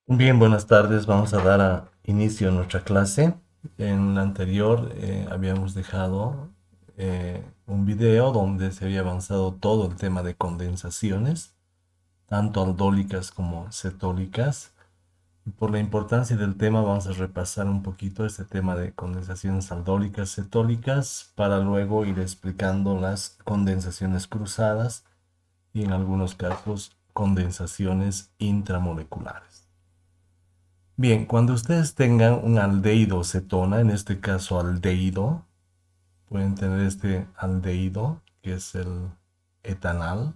Bien, buenas tardes. Vamos a dar inicio a nuestra clase. En la anterior habíamos dejado un video donde se había avanzado todo el tema de condensaciones, tanto aldólicas como cetólicas. Y por la importancia del tema vamos a repasar un poquito este tema de condensaciones aldólicas, cetólicas, para luego ir explicando las condensaciones cruzadas y en algunos casos condensaciones intramoleculares. Bien, cuando ustedes tengan un aldehído cetona, en este caso aldehído, pueden tener este aldehído, que es el etanal,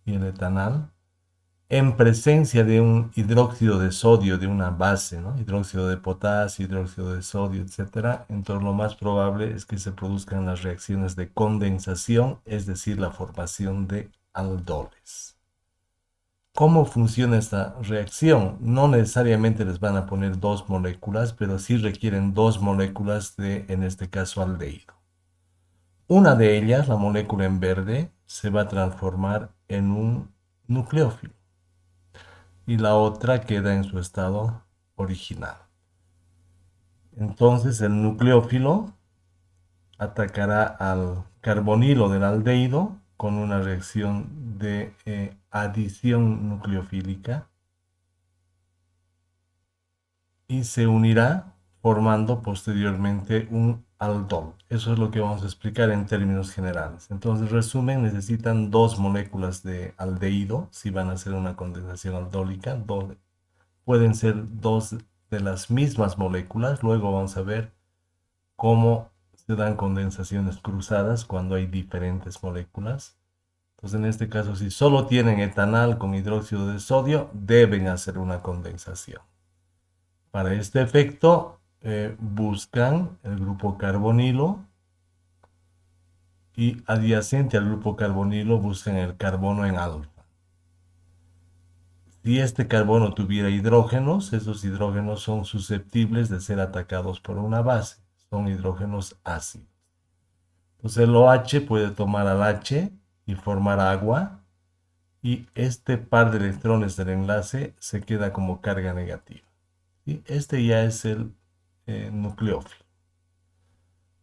y el etanal, en presencia de un hidróxido de sodio de una base, ¿no? Hidróxido de potasio, hidróxido de sodio, etcétera. Entonces lo más probable es que se produzcan las reacciones de condensación, es decir, la formación de aldoles. ¿Cómo funciona esta reacción? No necesariamente les van a poner dos moléculas, pero sí requieren dos moléculas de, en este caso, aldehído. Una de ellas, la molécula en verde, se va a transformar en un nucleófilo y la otra queda en su estado original. Entonces el nucleófilo atacará al carbonilo del aldehído con una reacción de adición nucleofílica y se unirá formando posteriormente un aldol. Eso es lo que vamos a explicar en términos generales. Entonces, resumen, necesitan dos moléculas de aldehído si van a hacer una condensación aldólica. Pueden ser dos de las mismas moléculas. Luego vamos a ver cómo se dan condensaciones cruzadas cuando hay diferentes moléculas. Entonces, en este caso, si solo tienen etanal con hidróxido de sodio, deben hacer una condensación. Para este efecto, buscan el grupo carbonilo y adyacente al grupo carbonilo buscan el carbono en alfa. Si este carbono tuviera hidrógenos, esos hidrógenos son susceptibles de ser atacados por una base. Son hidrógenos ácidos. Entonces el OH puede tomar al H y formar agua y este par de electrones del enlace se queda como carga negativa. ¿Sí? Este ya es el nucleófilo.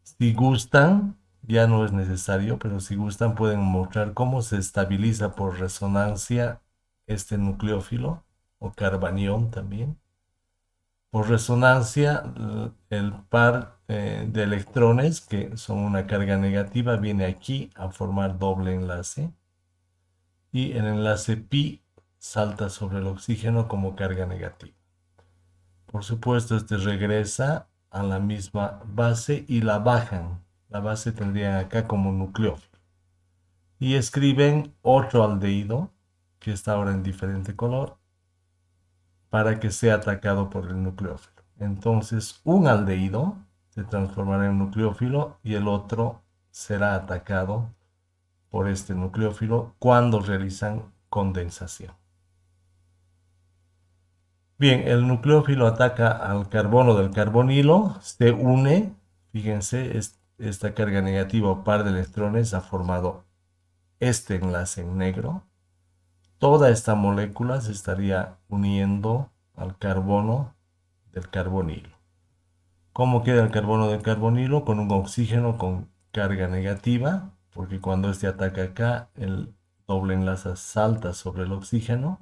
Si gustan, ya no es necesario, pero si gustan pueden mostrar cómo se estabiliza por resonancia este nucleófilo o carbanión también. Por resonancia, el par de electrones, que son una carga negativa, viene aquí a formar doble enlace y el enlace pi salta sobre el oxígeno como carga negativa. Por supuesto, este regresa a la misma base y la bajan. La base tendrían acá como nucleófilo. Y escriben otro aldehído, que está ahora en diferente color, para que sea atacado por el nucleófilo. Entonces, un aldehído se transformará en nucleófilo y el otro será atacado por este nucleófilo cuando realizan condensación. Bien, el nucleófilo ataca al carbono del carbonilo, se une, fíjense, esta carga negativa o par de electrones ha formado este enlace en negro. Toda esta molécula se estaría uniendo al carbono del carbonilo. ¿Cómo queda el carbono del carbonilo? Con un oxígeno con carga negativa, porque cuando este ataca acá, el doble enlace salta sobre el oxígeno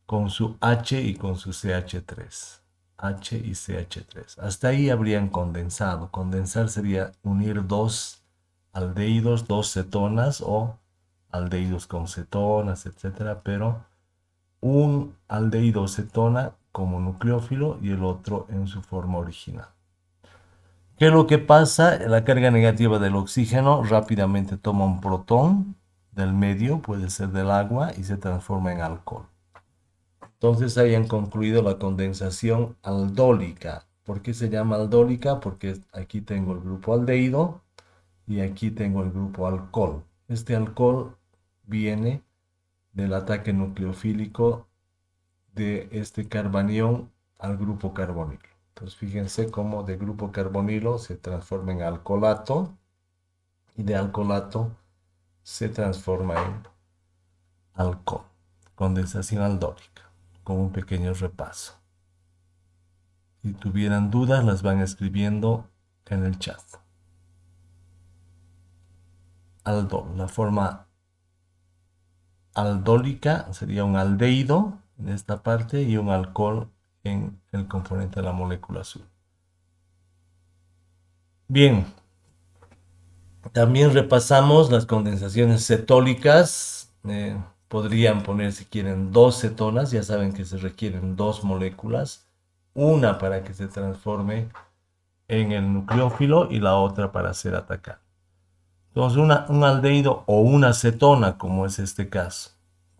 con su H y con su CH3. H y CH3. Hasta ahí habrían condensado. Condensar sería unir dos aldehídos, dos cetonas o aldehídos con cetonas, etcétera, pero un aldehído cetona como nucleófilo y el otro en su forma original. ¿Qué es lo que pasa? La carga negativa del oxígeno rápidamente toma un protón del medio, puede ser del agua, y se transforma en alcohol. Entonces hayan concluido la condensación aldólica. ¿Por qué se llama aldólica? Porque aquí tengo el grupo aldehído y aquí tengo el grupo alcohol. Este alcohol viene del ataque nucleofílico de este carbanión al grupo carbonilo. Entonces fíjense cómo de grupo carbonilo se transforma en alcoholato y de alcoholato se transforma en alcohol. Condensación aldólica. con un pequeño repaso. Si tuvieran dudas, las van escribiendo en el chat. Aldol, la forma aldólica sería un aldehído en esta parte y un alcohol en el componente de la molécula azul. Bien, también repasamos las condensaciones cetólicas. Podrían poner, si quieren, dos cetonas. Ya saben que se requieren dos moléculas. Una para que se transforme en el nucleófilo y la otra para ser atacada. Entonces, un aldehído o una cetona, como es este caso,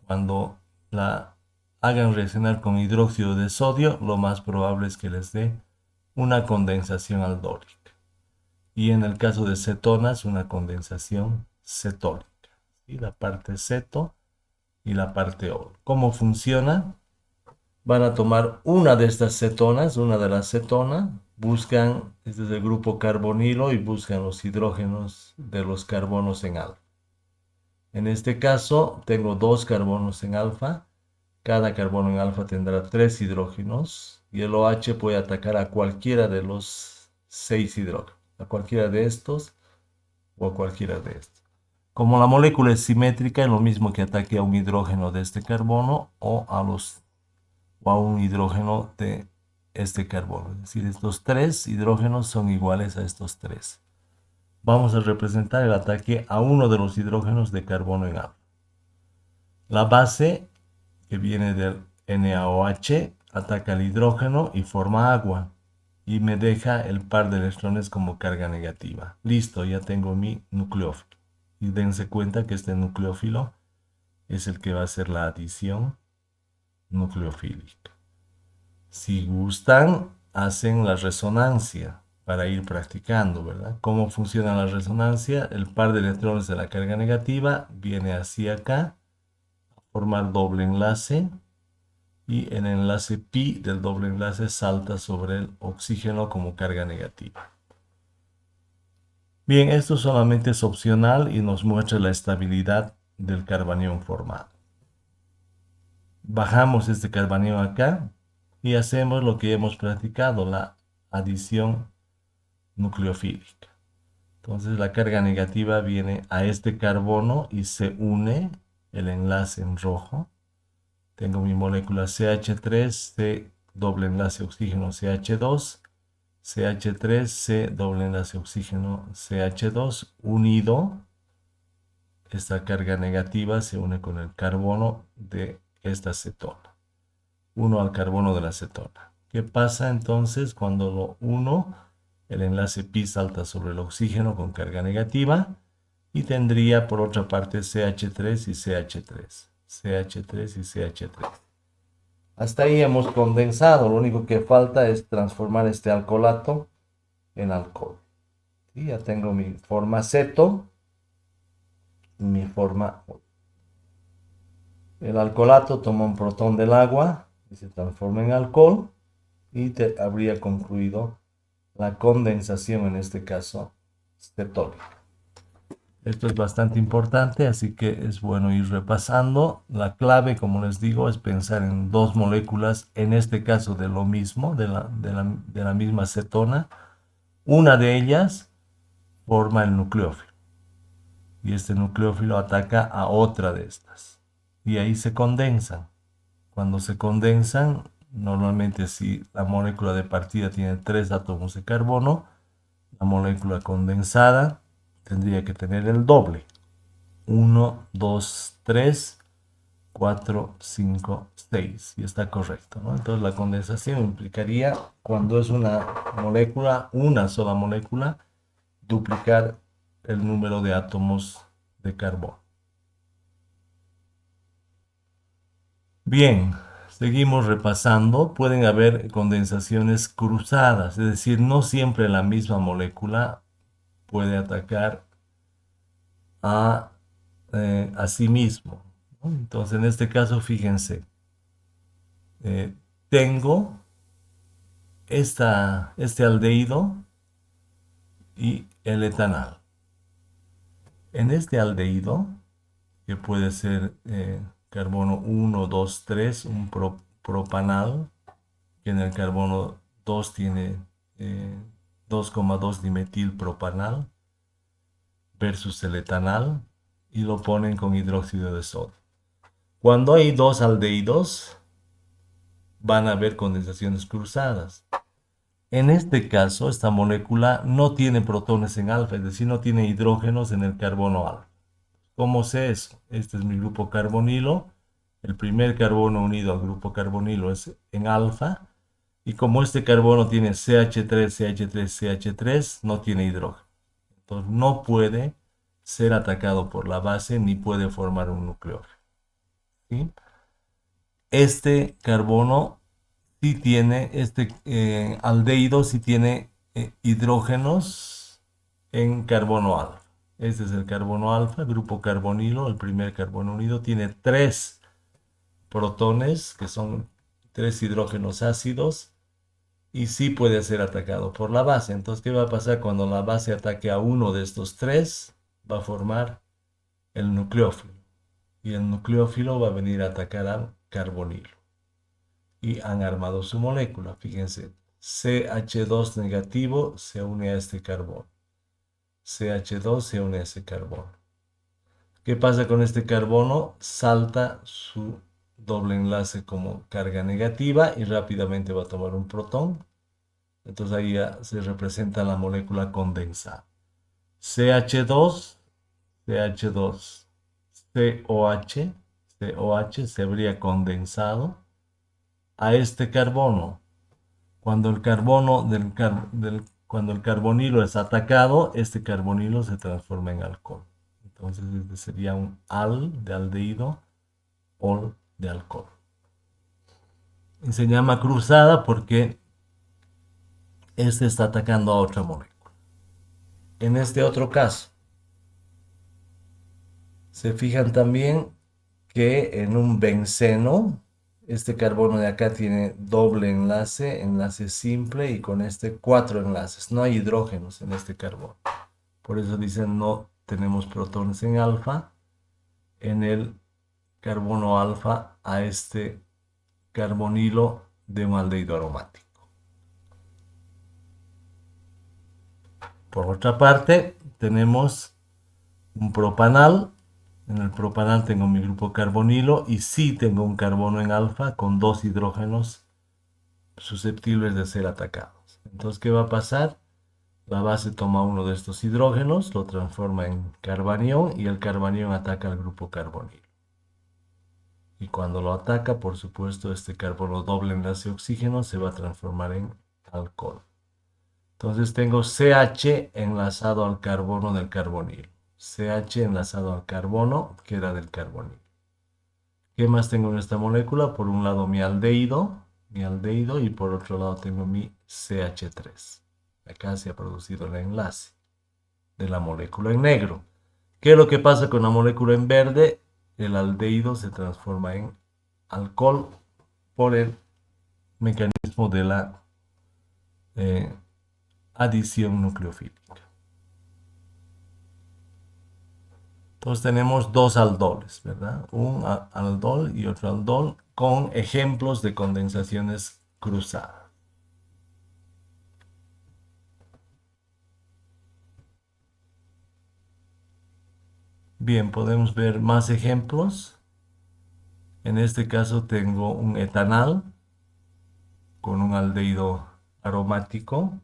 cuando la hagan reaccionar con hidróxido de sodio, lo más probable es que les dé una condensación aldólica. Y en el caso de cetonas, una condensación cetólica. ¿Sí? La parte ceto y la parte ol. ¿Cómo funciona? Van a tomar una de estas cetonas, una de las cetonas, buscan, este es el grupo carbonilo, y buscan los hidrógenos de los carbonos en alfa. En este caso, tengo dos carbonos en alfa. Cada carbono en alfa tendrá 3 hidrógenos y el OH puede atacar a cualquiera de los 6 hidrógenos, a cualquiera de estos o a cualquiera de estos. Como la molécula es simétrica, es lo mismo que ataque a un hidrógeno de este carbono o a un hidrógeno de este carbono. Es decir, estos 3 hidrógenos son iguales a estos 3. Vamos a representar el ataque a uno de los hidrógenos de carbono en alfa. La base, que viene del NaOH, ataca al hidrógeno y forma agua. Y me deja el par de electrones como carga negativa. Listo, ya tengo mi nucleófilo. Y dense cuenta que este nucleófilo es el que va a hacer la adición nucleofílica. Si gustan, hacen la resonancia para ir practicando, ¿verdad? ¿Cómo funciona la resonancia? El par de electrones de la carga negativa viene hacia acá, a formar doble enlace, y el enlace pi del doble enlace salta sobre el oxígeno como carga negativa. Bien, esto solamente es opcional y nos muestra la estabilidad del carbanión formado. Bajamos este carbanión acá y hacemos lo que hemos practicado, la adición nucleofílica. Entonces la carga negativa viene a este carbono y se une el enlace en rojo. Tengo mi molécula CH3, C doble enlace oxígeno CH2, CH3, C doble enlace oxígeno CH2, unido. Esta carga negativa se une con el carbono de esta cetona. Uno al carbono de la cetona. ¿Qué pasa entonces cuando lo uno? El enlace pi salta sobre el oxígeno con carga negativa y tendría por otra parte CH3 y CH3. CH3 y CH3. Hasta ahí hemos condensado. Lo único que falta es transformar este alcoholato en alcohol. ¿Sí? Ya tengo mi forma ceto y mi forma ol. El alcoholato toma un protón del agua y se transforma en alcohol y habría concluido la condensación, en este caso cetólica. Esto es bastante importante, así que es bueno ir repasando. La clave, como les digo, es pensar en dos moléculas, en este caso de lo mismo, de la misma cetona. Una de ellas forma el nucleófilo y este nucleófilo ataca a otra de estas y ahí se condensan. Cuando se condensan, normalmente si la molécula de partida tiene 3 átomos de carbono, la molécula condensada tendría que tener el doble. 1, 2, 3, 4, 5, 6. Y está correcto, ¿no? Entonces la condensación implicaría, cuando es una molécula, una sola molécula, duplicar el número de átomos de carbono. Bien, seguimos repasando. Pueden haber condensaciones cruzadas, es decir, no siempre la misma molécula puede atacar a sí mismo, ¿no? Entonces, en este caso, fíjense, tengo este aldehído y el etanal. En este aldehído, que puede ser carbono 1, 2, 3, un propanal, que en el carbono 2 tiene 2,2 dimetilpropanal versus el etanal y lo ponen con hidróxido de sodio. Cuando hay dos aldehídos, van a haber condensaciones cruzadas. En este caso, esta molécula no tiene protones en alfa, es decir, no tiene hidrógenos en el carbono alfa. ¿Cómo sé eso? Este es mi grupo carbonilo. El primer carbono unido al grupo carbonilo es en alfa. Y como este carbono tiene CH3, CH3, CH3, no tiene hidrógeno. Entonces no puede ser atacado por la base ni puede formar un nucleófilo. ¿Sí? Este carbono sí tiene, este aldehído sí tiene hidrógenos en carbono alfa. Este es el carbono alfa, grupo carbonilo, el primer carbono unido, tiene 3 protones, que son 3 hidrógenos ácidos, y sí puede ser atacado por la base. Entonces, ¿qué va a pasar cuando la base ataque a uno de estos 3? Va a formar el nucleófilo. Y el nucleófilo va a venir a atacar al carbonilo. Y han armado su molécula. Fíjense, CH2 negativo se une a este carbono. CH2 se une a ese carbono. ¿Qué pasa con este carbono? Salta su doble enlace como carga negativa y rápidamente va a tomar un protón. Entonces ahí ya se representa la molécula condensada. CH2, CH2, COH, COH se habría condensado a este carbono. Cuando el carbono cuando el carbonilo es atacado, este carbonilo se transforma en alcohol. Entonces este sería un al de aldehído, ol de alcohol. Y se llama cruzada porque este está atacando a otra molécula. En este otro caso, se fijan también que en un benceno, este carbono de acá tiene doble enlace, enlace simple, y con este 4 enlaces. No hay hidrógenos en este carbono. Por eso dicen no tenemos protones en alfa. En el carbono alfa a este carbonilo de un aldehído aromático. Por otra parte, tenemos un propanal. En el propanal tengo mi grupo carbonilo y sí tengo un carbono en alfa con 2 hidrógenos susceptibles de ser atacados. Entonces, ¿qué va a pasar? La base toma uno de estos hidrógenos, lo transforma en carbanión y el carbanión ataca al grupo carbonilo. Y cuando lo ataca, por supuesto, este carbono doble enlace oxígeno se va a transformar en alcohol. Entonces tengo CH enlazado al carbono del carbonilo. CH enlazado al carbono que era del carbonilo. ¿Qué más tengo en esta molécula? Por un lado mi aldehído, y por otro lado tengo mi CH3. Acá se ha producido el enlace de la molécula en negro. ¿Qué es lo que pasa con la molécula en verde? El aldehído se transforma en alcohol por el mecanismo de la adición nucleofílica. Entonces tenemos dos aldoles, ¿verdad? Un aldol y otro aldol con ejemplos de condensaciones cruzadas. Bien, podemos ver más ejemplos. En este caso tengo un etanal con un aldehído aromático,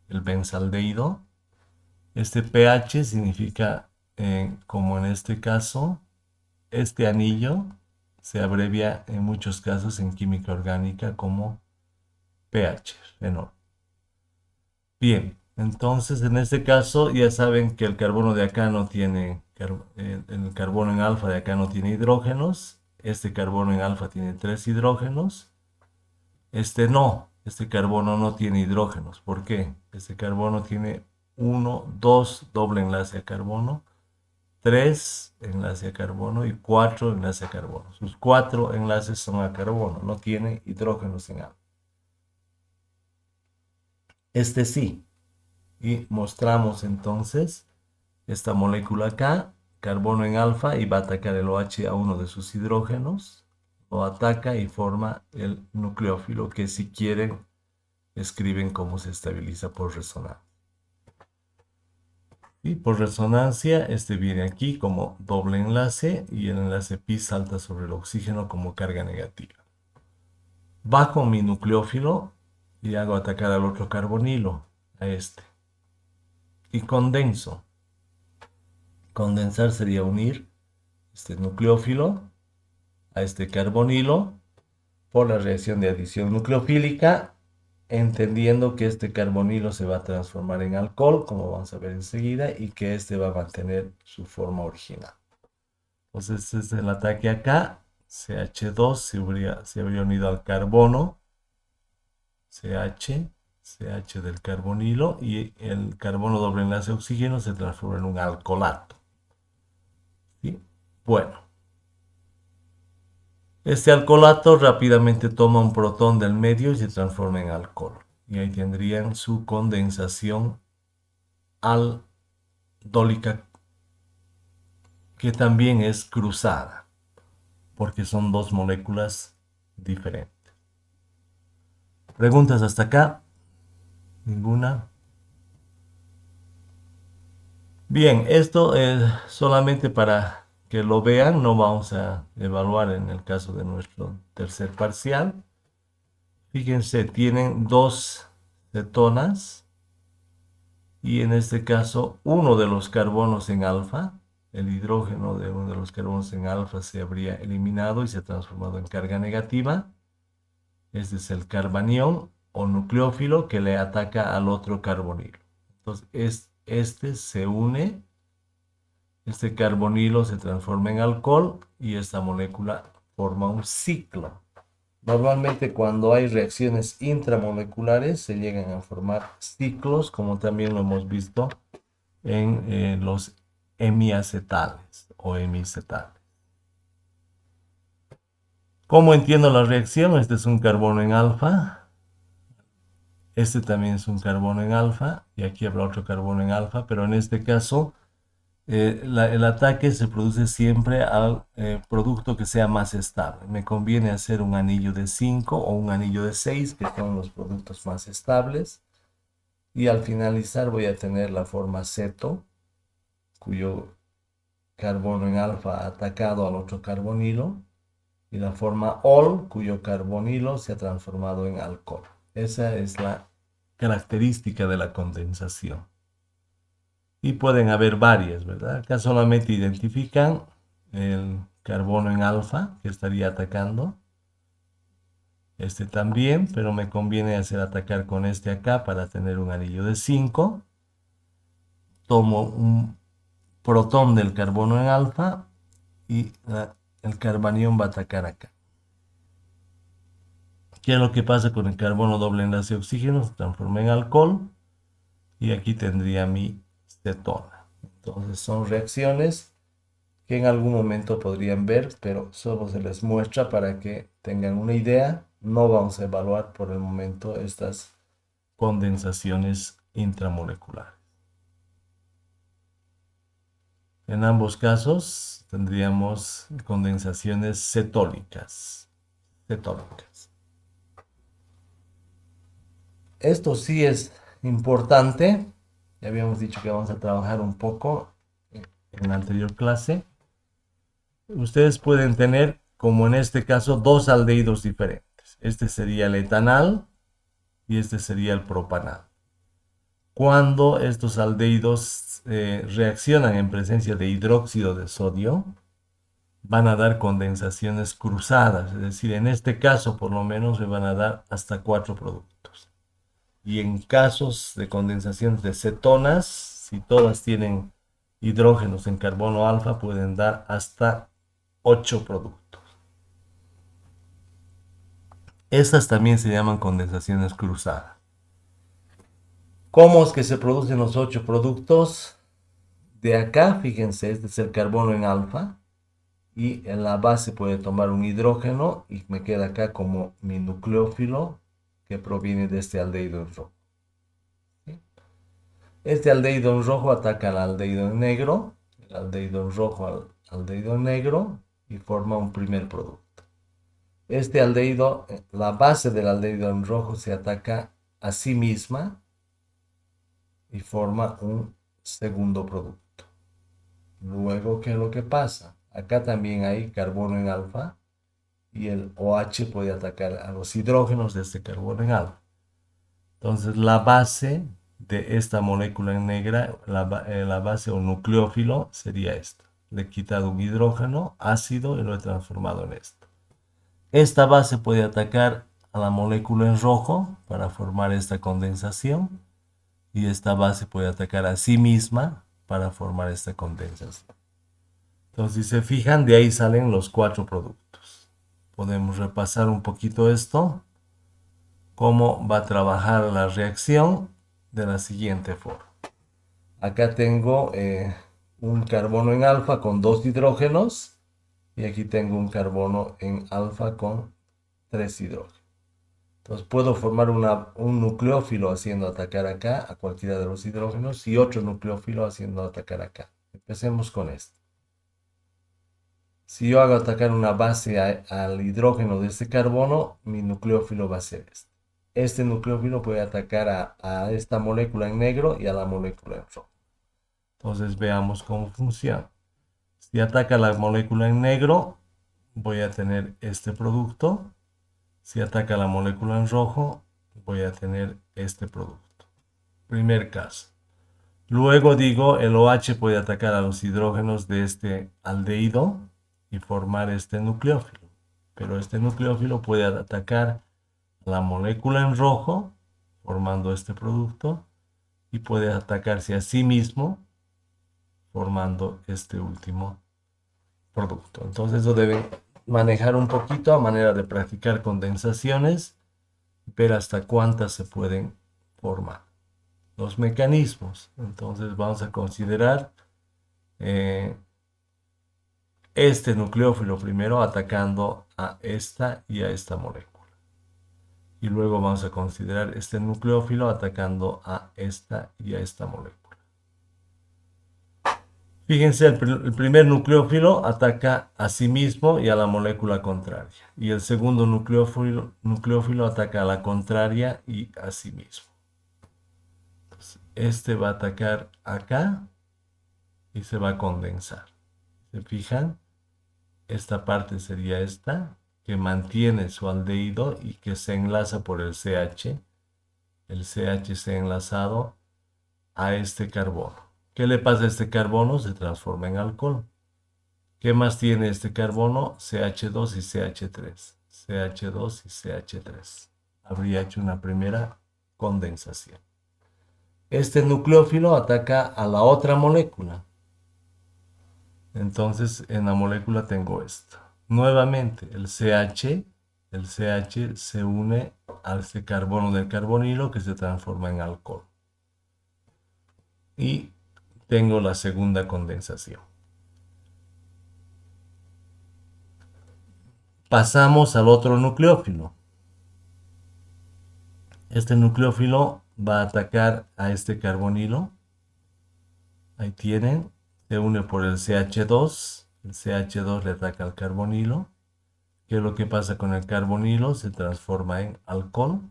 el benzaldehído. Este pH significa, como en este caso, este anillo se abrevia en muchos casos en química orgánica como pH, fenol. Bien, entonces en este caso ya saben que el carbono de acá no tiene, el carbono en alfa de acá no tiene hidrógenos. Este carbono en alfa tiene 3 hidrógenos. Este carbono no tiene hidrógenos. ¿Por qué? Este carbono tiene 1, 2 doble enlace a carbono, 3 enlace a carbono y 4 enlace a carbono. Sus 4 enlaces son a carbono, no tiene hidrógenos en alfa. Este sí. Y mostramos entonces esta molécula acá, carbono en alfa, y va a atacar el OH a uno de sus hidrógenos. lo ataca y forma el nucleófilo, que si quieren escriben cómo se estabiliza por resonancia. Y por resonancia, este viene aquí como doble enlace y el enlace pi salta sobre el oxígeno como carga negativa. Bajo mi nucleófilo y hago atacar al otro carbonilo, a este. Y condenso. Condensar sería unir este nucleófilo a este carbonilo por la reacción de adición nucleofílica, entendiendo que este carbonilo se va a transformar en alcohol, como vamos a ver enseguida, y que este va a mantener su forma original. Entonces, este es el ataque acá. CH2 se habría unido al carbono. CH del carbonilo, y el carbono doble enlace oxígeno se transforma en un alcoholato. ¿Sí? Bueno, este alcoholato rápidamente toma un protón del medio y se transforma en alcohol. Y ahí tendrían su condensación aldólica, que también es cruzada, porque son dos moléculas diferentes. ¿Preguntas hasta acá? ¿Ninguna? Bien, esto es solamente para que lo vean, no vamos a evaluar en el caso de nuestro tercer parcial. Fíjense, tienen dos cetonas y en este caso uno de los carbonos en alfa, el hidrógeno de uno de los carbonos en alfa se habría eliminado y se ha transformado en carga negativa. Este es el carbanión o nucleófilo que le ataca al otro carbonilo. Entonces, este se une. Este carbonilo se transforma en alcohol y esta molécula forma un ciclo. Normalmente cuando hay reacciones intramoleculares se llegan a formar ciclos, como también lo hemos visto en los hemiacetales o hemicetales. ¿Cómo entiendo la reacción? Este es un carbono en alfa. Este también es un carbono en alfa. Y aquí habrá otro carbono en alfa, pero en este caso el ataque se produce siempre al producto que sea más estable. Me conviene hacer un anillo de 5 o un anillo de 6, que son los productos más estables. Y al finalizar voy a tener la forma ceto, cuyo carbono en alfa ha atacado al otro carbonilo. Y la forma ol, cuyo carbonilo se ha transformado en alcohol. Esa es la característica de la condensación. Y pueden haber varias, ¿verdad? Acá solamente identifican el carbono en alfa que estaría atacando. Este también, pero me conviene hacer atacar con este acá para tener un anillo de 5. Tomo un protón del carbono en alfa y el carbanión va a atacar acá. ¿Qué es lo que pasa con el carbono doble enlace oxígeno? Se transforma en alcohol y aquí tendría mi cetona. Entonces son reacciones que en algún momento podrían ver, pero solo se les muestra para que tengan una idea. No vamos a evaluar por el momento estas condensaciones intramoleculares. En ambos casos tendríamos condensaciones cetólicas. Esto sí es importante. Ya habíamos dicho que vamos a trabajar un poco en la anterior clase. Ustedes pueden tener, como en este caso, dos aldehídos diferentes. Este sería el etanal y este sería el propanal. Cuando estos aldehídos reaccionan en presencia de hidróxido de sodio, van a dar condensaciones cruzadas. Es decir, en este caso, por lo menos, me van a dar hasta 4 productos. Y en casos de condensaciones de cetonas, si todas tienen hidrógenos en carbono alfa, pueden dar hasta 8 productos. Estas también se llaman condensaciones cruzadas. ¿Cómo es que se producen los 8 productos? De acá, fíjense, este es el carbono en alfa. Y en la base puede tomar un hidrógeno y me queda acá como mi nucleófilo que proviene de este aldehído en rojo. ¿Sí? Este aldehído en rojo ataca al aldehído en negro, el aldehído en rojo al aldehído en negro y forma un primer producto. Este aldehído, la base del aldehído en rojo se ataca a sí misma y forma un segundo producto. Luego, ¿qué es lo que pasa? Acá también hay carbono en alfa y el OH puede atacar a los hidrógenos de este carbono en alfa. Entonces, la base de esta molécula en negra, la base o nucleófilo sería esta. Le he quitado un hidrógeno ácido y lo he transformado en esto. Esta base puede atacar a la molécula en rojo para formar esta condensación y esta base puede atacar a sí misma para formar esta condensación. Entonces, si se fijan, de ahí salen los 4 productos. Podemos repasar un poquito esto, cómo va a trabajar la reacción de la siguiente forma. Acá tengo un carbono en alfa con 2 hidrógenos y aquí tengo un carbono en alfa con 3 hidrógenos. Entonces puedo formar un nucleófilo haciendo atacar acá a cualquiera de los hidrógenos y otro nucleófilo haciendo atacar acá. Empecemos con esto. Si yo hago atacar una base al hidrógeno de este carbono, mi nucleófilo va a ser este. Este nucleófilo puede atacar a esta molécula en negro y a la molécula en rojo. Entonces veamos cómo funciona. Si ataca la molécula en negro, voy a tener este producto. Si ataca la molécula en rojo, voy a tener este producto. Primer caso. Luego digo, el OH puede atacar a los hidrógenos de este aldehído y formar este nucleófilo. Pero este nucleófilo puede atacar a la molécula en rojo, formando este producto, y puede atacarse a sí mismo, formando este último producto. Entonces eso deben manejar un poquito a manera de practicar condensaciones, ver hasta cuántas se pueden formar. Los mecanismos. Entonces vamos a considerar este nucleófilo primero atacando a esta y a esta molécula. Y luego vamos a considerar este nucleófilo atacando a esta y a esta molécula. Fíjense, el primer nucleófilo ataca a sí mismo y a la molécula contraria. Y el segundo nucleófilo ataca a la contraria y a sí mismo. Entonces, este va a atacar acá y se va a condensar. ¿Se fijan? Esta parte sería esta, que mantiene su aldehído y que se enlaza por el CH. El CH se ha enlazado a este carbono. ¿Qué le pasa a este carbono? Se transforma en alcohol. ¿Qué más tiene este carbono? CH2 y CH3. CH2 y CH3. Habría hecho una primera condensación. Este nucleófilo ataca a la otra molécula. Entonces en la molécula tengo esto. Nuevamente el CH se une a este carbono del carbonilo que se transforma en alcohol. Y tengo la segunda condensación. Pasamos al otro nucleófilo. Este nucleófilo va a atacar a este carbonilo. Ahí tienen. Se une por el CH2. El CH2 le ataca al carbonilo. ¿Qué es lo que pasa con el carbonilo? Se transforma en alcohol.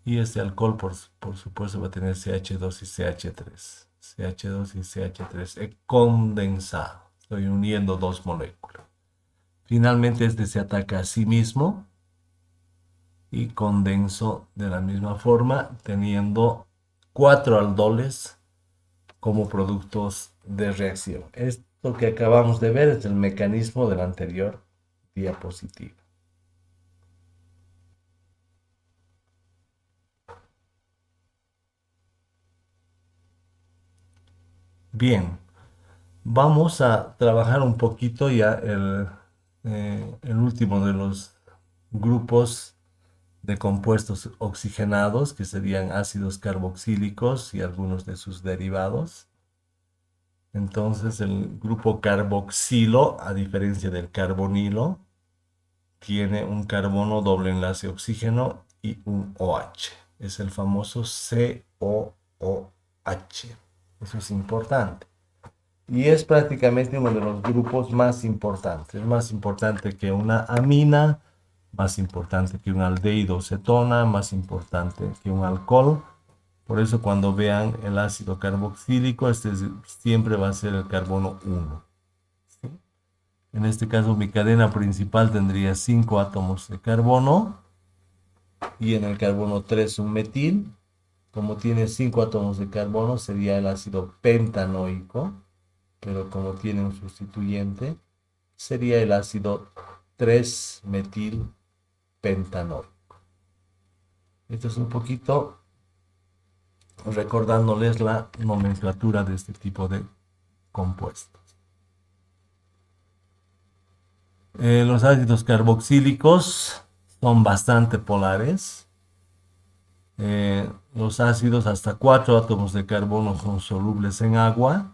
Y este alcohol, por supuesto, va a tener CH2 y CH3. CH2 y CH3. He condensado. Estoy uniendo dos moléculas. Finalmente este se ataca a sí mismo y condenso de la misma forma, teniendo 4 aldoles como productos de reacción. Esto que acabamos de ver es el mecanismo de la anterior diapositiva. Bien, vamos a trabajar un poquito ya el último de los grupos de compuestos oxigenados, que serían ácidos carboxílicos y algunos de sus derivados. Entonces el grupo carboxilo, a diferencia del carbonilo, tiene un carbono doble enlace oxígeno y un OH. Es el famoso COOH. Eso es importante. y es prácticamente uno de los grupos más importantes. Es más importante que una amina, más importante que un aldehído cetona, más importante que un alcohol. Por eso cuando vean el ácido carboxílico, siempre va a ser el carbono 1. ¿Sí? En este caso mi cadena principal tendría 5 átomos de carbono y en el carbono 3 un metil. Como tiene 5 átomos de carbono sería el ácido pentanoico, pero como tiene un sustituyente sería el ácido 3-metil-pentanoico. Esto es un poquito recordándoles la nomenclatura de este tipo de compuestos. Los ácidos carboxílicos son bastante polares. Los ácidos hasta 4 átomos de carbono son solubles en agua.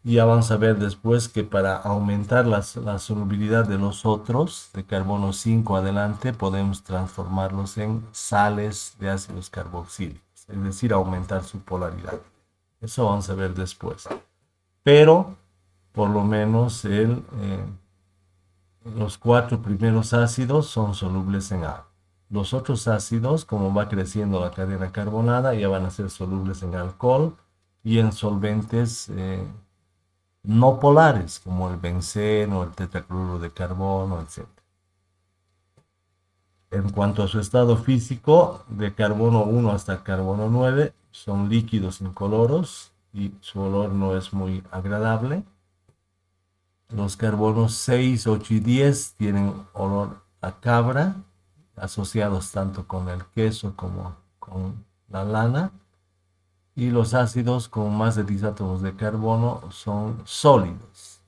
Y ya vamos a ver después que para aumentar la solubilidad de los otros, de carbono 5 adelante, podemos transformarlos en sales de ácidos carboxílicos, es decir, aumentar su polaridad. Eso vamos a ver después. Pero, por lo menos, los 4 primeros ácidos son solubles en agua. Los otros ácidos, como va creciendo la cadena carbonada, ya van a ser solubles en alcohol y en solventes no polares, como el benceno, el tetracloruro de carbono, etc. En cuanto a su estado físico, de carbono 1 hasta carbono 9, son líquidos incoloros y su olor no es muy agradable. Los carbonos 6, 8 y 10 tienen olor a cabra, asociados tanto con el queso como con la lana. Y los ácidos con más de 10 átomos de carbono son sólidos.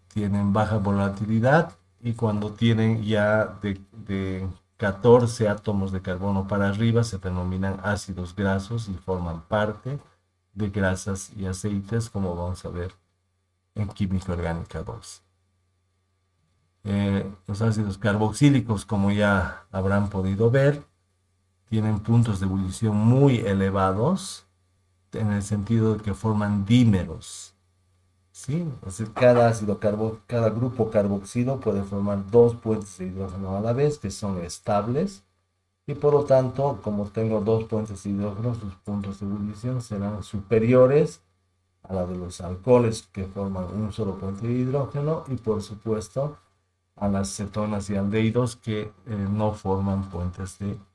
Tienen baja volatilidad y cuando tienen ya de 14 átomos de carbono para arriba se denominan ácidos grasos y forman parte de grasas y aceites, como vamos a ver en química orgánica 2. Los ácidos carboxílicos, como ya habrán podido ver, tienen puntos de ebullición muy elevados en el sentido de que forman dímeros. ¿Sí? Entonces, cada grupo carboxilo puede formar dos puentes de hidrógeno a la vez que son estables y por lo tanto, como tengo dos puentes de hidrógeno, sus puntos de ebullición serán superiores a la de los alcoholes que forman un solo puente de hidrógeno y por supuesto a las cetonas y aldehídos que no forman puentes de hidrógeno.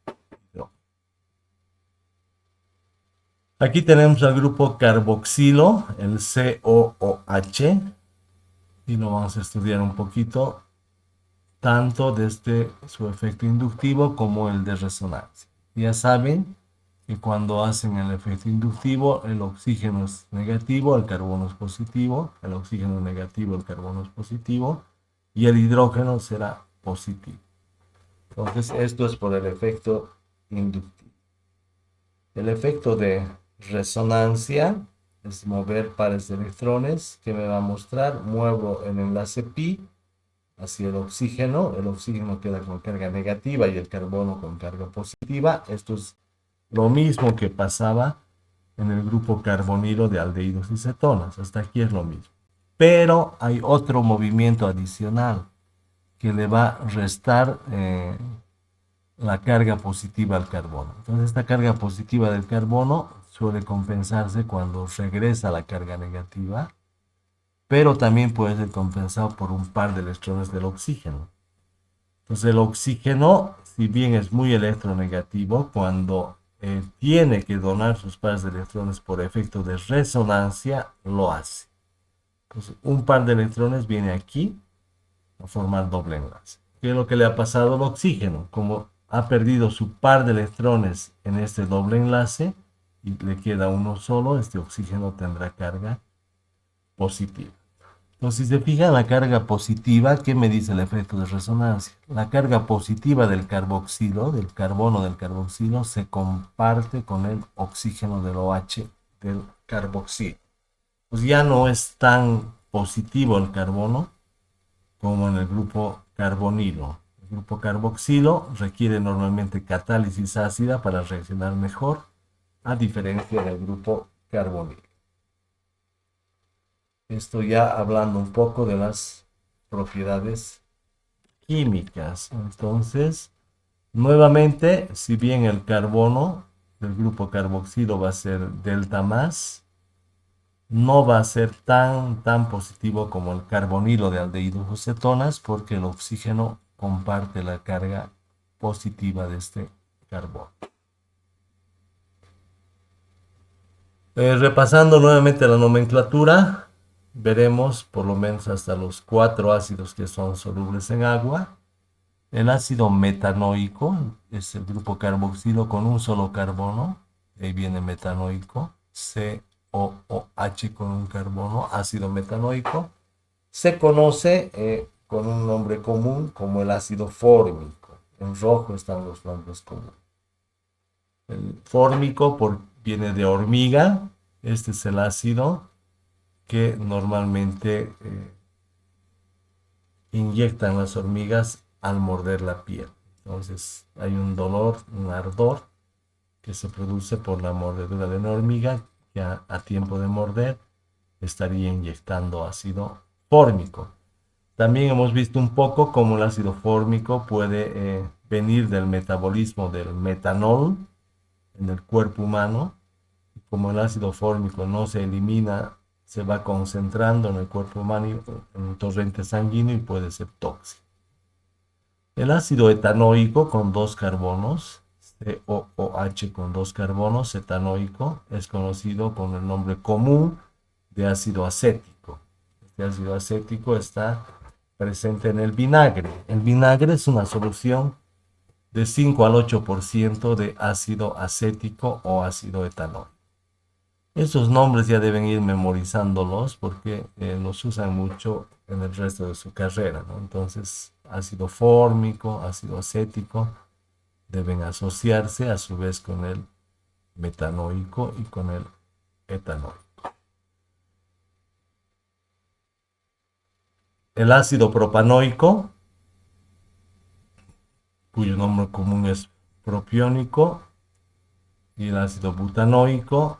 Aquí tenemos al grupo carboxilo, el COOH, y lo vamos a estudiar un poquito, tanto desde su efecto inductivo como el de resonancia. Ya saben que cuando hacen el efecto inductivo, el oxígeno es negativo, el carbono es positivo, el oxígeno es negativo, el carbono es positivo, y el hidrógeno será positivo. Entonces, esto es por el efecto inductivo. El efecto de resonancia es mover pares de electrones que me va a mostrar, muevo el enlace pi hacia el oxígeno queda con carga negativa y el carbono con carga positiva. Esto es lo mismo que pasaba en el grupo carbonilo de aldehídos y cetonas, hasta aquí es lo mismo. Pero hay otro movimiento adicional que le va a restar la carga positiva al carbono. Entonces esta carga positiva del carbono suele compensarse cuando regresa la carga negativa, pero también puede ser compensado por un par de electrones del oxígeno. Entonces el oxígeno, si bien es muy electronegativo, cuando tiene que donar sus pares de electrones por efecto de resonancia, lo hace. Entonces un par de electrones viene aquí a formar doble enlace. ¿Qué es lo que le ha pasado al oxígeno? Como ha perdido su par de electrones en este doble enlace y le queda uno solo, este oxígeno tendrá carga positiva. Entonces, si se fija en la carga positiva, ¿qué me dice el efecto de resonancia? La carga positiva del carboxilo, del carbono del carboxilo, se comparte con el oxígeno del OH del carboxilo. Pues ya no es tan positivo el carbono como en el grupo carbonilo. El grupo carboxilo requiere normalmente catálisis ácida para reaccionar mejor, a diferencia del grupo carbonilo. Esto ya hablando un poco de las propiedades químicas. Entonces, nuevamente, si bien el carbono del grupo carboxilo va a ser delta más, no va a ser tan positivo como el carbonilo de aldehídos cetonas porque el oxígeno comparte la carga positiva de este carbono. Repasando nuevamente la nomenclatura, veremos por lo menos hasta los 4 ácidos que son solubles en agua. El ácido metanoico es el grupo carboxilo con un solo carbono, ahí viene metanoico, COOH con un carbono, ácido metanoico. Se conoce con un nombre común como el ácido fórmico. En rojo están los nombres comunes. El fórmico viene de hormiga. Este es el ácido que normalmente inyectan las hormigas al morder la piel. Entonces hay un dolor, un ardor que se produce por la mordedura de una hormiga que a tiempo de morder estaría inyectando ácido fórmico. También hemos visto un poco cómo el ácido fórmico puede venir del metabolismo del metanol en el cuerpo humano. Como el ácido fórmico no se elimina, se va concentrando en el cuerpo humano en un torrente sanguíneo y puede ser tóxico. El ácido etanoico con 2 carbonos, COOH con 2 carbonos, etanoico, es conocido con el nombre común de ácido acético. Este ácido acético está presente en el vinagre. El vinagre es una solución de 5 al 8% de ácido acético o ácido etanol. Esos nombres ya deben ir memorizándolos porque los usan mucho en el resto de su carrera, ¿no? Entonces, ácido fórmico, ácido acético, deben asociarse a su vez con el metanoico y con el etanol. El ácido propanoico, cuyo nombre común es propiónico, y el ácido butanoico,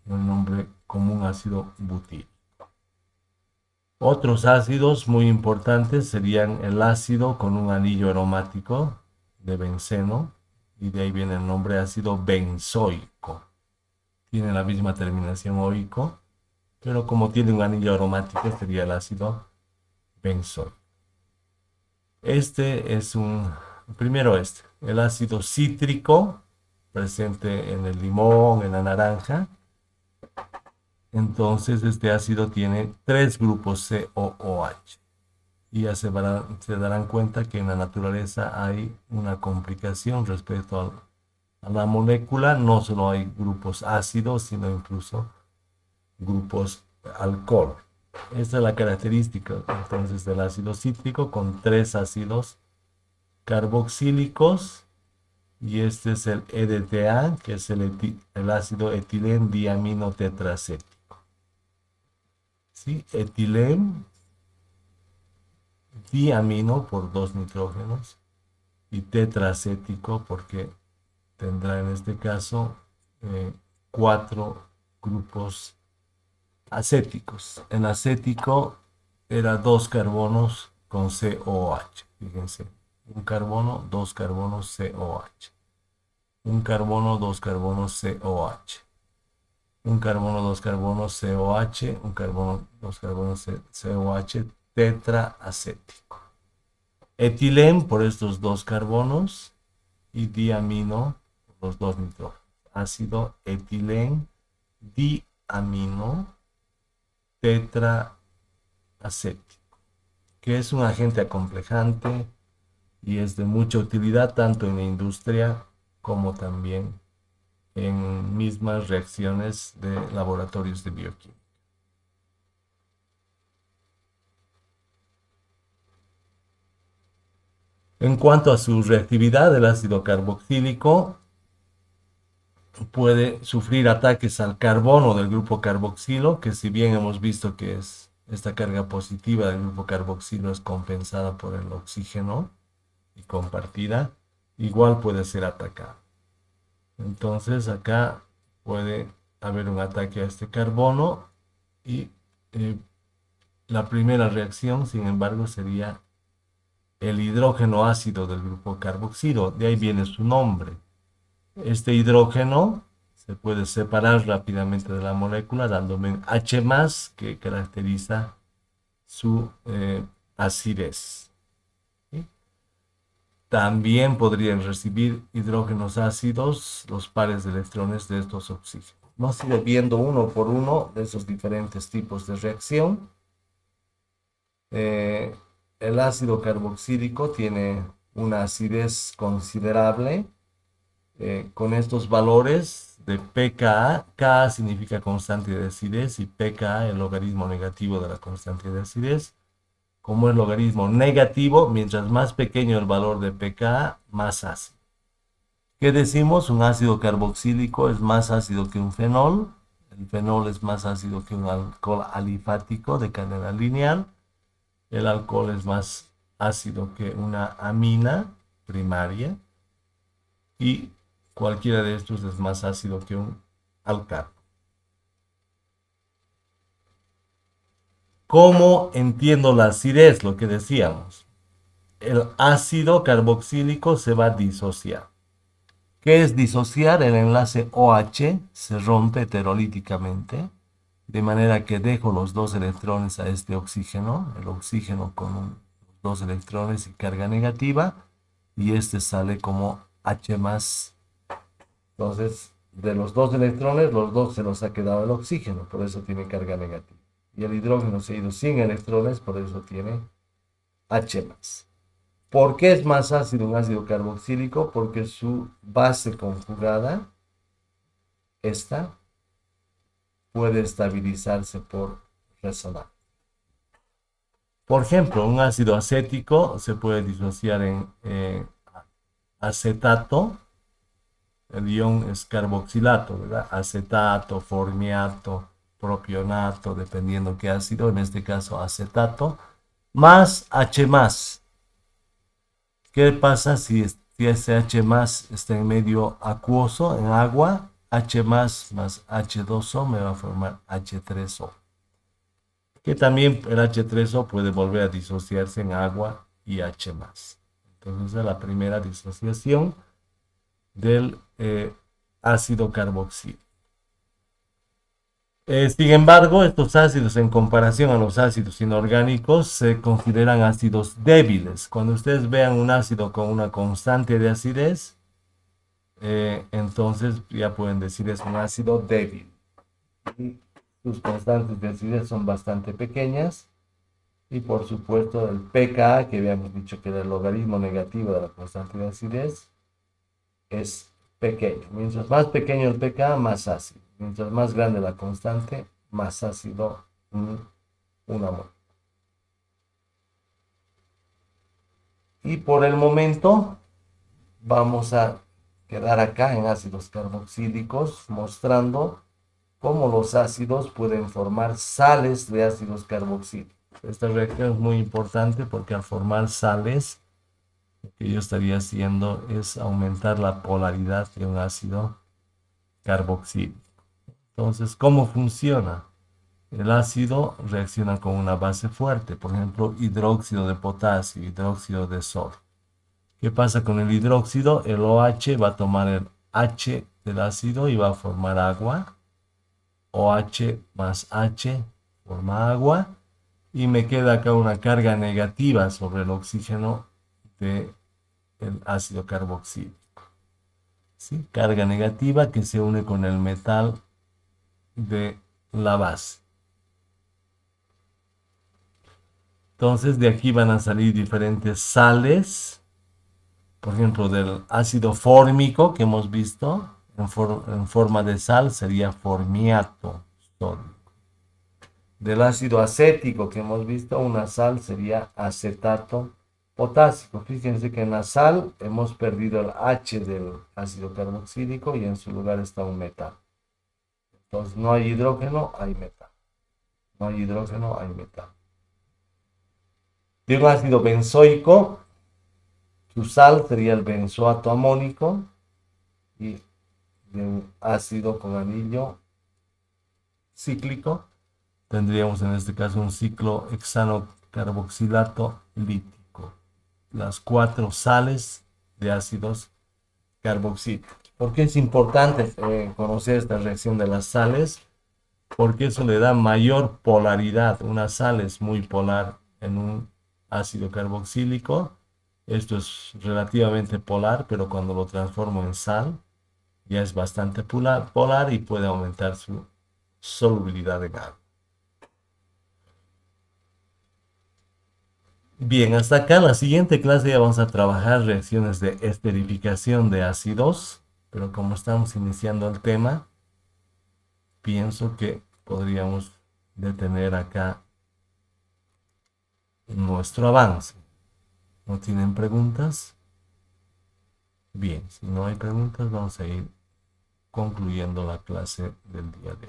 el nombre común ácido butírico. Otros ácidos muy importantes serían el ácido con un anillo aromático de benceno, y de ahí viene el nombre ácido benzoico. Tiene la misma terminación oico, pero como tiene un anillo aromático sería el ácido benzoico. Primero el ácido cítrico, presente en el limón, en la naranja. Entonces este ácido tiene 3 grupos COOH. Y ya se darán cuenta que en la naturaleza hay una complicación respecto a la molécula. No solo hay grupos ácidos, sino incluso grupos alcohol. Esta es la característica entonces del ácido cítrico con 3 ácidos carboxílicos. Y este es el EDTA, que es el ácido etilén diamino tetracético. ¿Sí? Etilén diamino por 2 nitrógenos y tetracético porque tendrá en este caso 4 grupos acéticos. En acético era 2 carbonos con COH. Fíjense, un carbono, 2 carbonos COH. Un carbono, 2 carbonos COH. Un carbono, 2 carbonos COH. Un carbono, 2 carbonos COH tetraacético. Etilén por estos 2 carbonos y diamino por los 2 nitrógenos. Ácido etilén diamino tetraacético, que es un agente acomplejante y es de mucha utilidad tanto en la industria como también en mismas reacciones de laboratorios de bioquímica. En cuanto a su reactividad, el ácido carboxílico puede sufrir ataques al carbono del grupo carboxilo, que si bien hemos visto que esta carga positiva del grupo carboxilo es compensada por el oxígeno y compartida, igual puede ser atacado. Entonces acá puede haber un ataque a este carbono y La primera reacción, sin embargo, sería el hidrógeno ácido del grupo carboxilo. De ahí viene su nombre. Este hidrógeno se puede separar rápidamente de la molécula dándome H+, que caracteriza su acidez. ¿Sí? También podrían recibir hidrógenos ácidos los pares de electrones de estos oxígenos. Vamos a ir viendo uno por uno de esos diferentes tipos de reacción. Eh, el ácido carboxílico tiene una acidez considerable. Con estos valores de pKa, Ka significa constante de acidez y pKa el logaritmo negativo de la constante de acidez. Como el logaritmo negativo, mientras más pequeño el valor de pKa, más ácido. ¿Qué decimos? Un ácido carboxílico es más ácido que un fenol. El fenol es más ácido que un alcohol alifático de cadena lineal. El alcohol es más ácido que una amina primaria. Y cualquiera de estos es más ácido que un alcano. ¿Cómo entiendo la acidez? Lo que decíamos. El ácido carboxílico se va a disociar. ¿Qué es disociar? El enlace OH se rompe heterolíticamente, de manera que dejo los dos electrones a este oxígeno, el oxígeno con los dos electrones y carga negativa, y este sale como H+. Entonces, de los dos electrones, los dos se los ha quedado el oxígeno, por eso tiene carga negativa. Y el hidrógeno se ha ido sin electrones, por eso tiene H+. ¿Por qué es más ácido un ácido carboxílico? Porque su base conjugada, esta, puede estabilizarse por resonancia. Por ejemplo, un ácido acético se puede disociar en acetato. El ion es carboxilato, ¿verdad? Acetato, formiato, propionato, dependiendo qué ácido, en este caso acetato, más H+. ¿Qué pasa si ese H+ está en medio acuoso, en agua? H+ más H2O me va a formar H3O. Que también el H3O puede volver a disociarse en agua y H+. Entonces, esa es la primera disociación del ácido carboxílico. Sin embargo, estos ácidos en comparación a los ácidos inorgánicos se consideran ácidos débiles. Cuando ustedes vean un ácido con una constante de acidez, entonces ya pueden decir es un ácido débil. Y sus constantes de acidez son bastante pequeñas. Y por supuesto el pKa, que habíamos dicho que era el logaritmo negativo de la constante de acidez, es pequeño. Mientras más pequeño el pKa, más ácido. Mientras más grande la constante, más ácido un amor. Y por el momento vamos a quedar acá en ácidos carboxílicos, mostrando cómo los ácidos pueden formar sales de ácidos carboxílicos. Esta reacción es muy importante porque al formar sales, lo que yo estaría haciendo es aumentar la polaridad de un ácido carboxílico. Entonces, ¿cómo funciona? El ácido reacciona con una base fuerte, por ejemplo, hidróxido de potasio, hidróxido de sodio. ¿Qué pasa con el hidróxido? El OH va a tomar el H del ácido y va a formar agua. OH más H forma agua. Y me queda acá una carga negativa sobre el oxígeno del ácido carboxílico. ¿Sí? Carga negativa que se une con el metal de la base. Entonces de aquí van a salir diferentes sales, por ejemplo del ácido fórmico que hemos visto, en forma de sal sería formiato sódico. Del ácido acético que hemos visto, una sal sería acetato potásico. Fíjense que en la sal hemos perdido el H del ácido carboxílico y en su lugar está un metal. Entonces no hay hidrógeno, hay metal. No hay hidrógeno, hay metal. De un ácido benzoico, su sal sería el benzoato amónico, y de un ácido con anillo cíclico tendríamos en este caso un ciclo hexano carboxilato lítico. Las 4 sales de ácidos carboxílicos. ¿Por qué es importante conocer esta reacción de las sales? Porque eso le da mayor polaridad. Una sal es muy polar en un ácido carboxílico. Esto es relativamente polar, pero cuando lo transformo en sal, ya es bastante polar y puede aumentar su solubilidad en agua. Bien, hasta acá en la siguiente clase ya vamos a trabajar reacciones de esterificación de ácidos, pero como estamos iniciando el tema, pienso que podríamos detener acá nuestro avance. ¿No tienen preguntas? Bien, si no hay preguntas, vamos a ir concluyendo la clase del día de hoy.